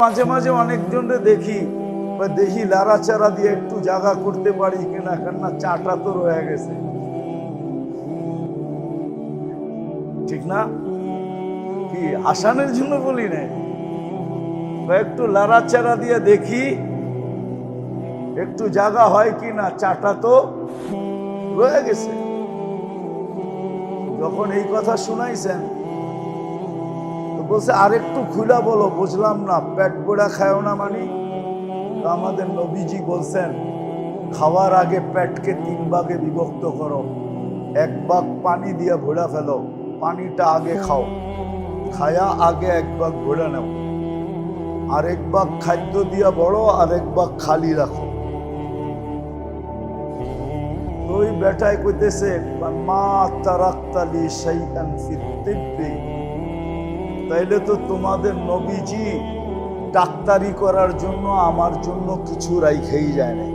মাঝে মাঝে অনেকজনকে দেখি লাড়াচাড়া দিয়ে একটু জায়গা করতে পারি কিনা, কেননা চাটা তো রয়ে গেছে, ঠিক না? কি হাসানের জন্য বলি না, একটু লাড়াচাড়া দিয়ে দেখি একটু জায়গা হয় কিনা, চাটা তো রয়ে গেছে। যখন এই কথা শুনাইছেন বলছে আর একটু খুলা বলো, বুঝলাম না, পেট পোড়া খায়ও না মানি? আমাদের নবীজি বলছেন খাওয়ার আগে পেটকে 3 ভাগে বিভক্ত করো, 1 ভাগ পানি দিয়ে ভরা ফেলো, পানিটা আগে খাও, খায়া আগে 1 ভাগ ভরা নাও, আর 1 ভাগ খাদ্য দিয়া বড়, আর 1 ভাগ খালি রাখো। ওই বেটায় কইতেছে মা তারাক্তালি শাইআন ফিত তিব্বি, তাইলে তো তোমাদের নবীজি ডাক্তারি করার জন্য আমার জন্য কিছু রাইখেই যায় না।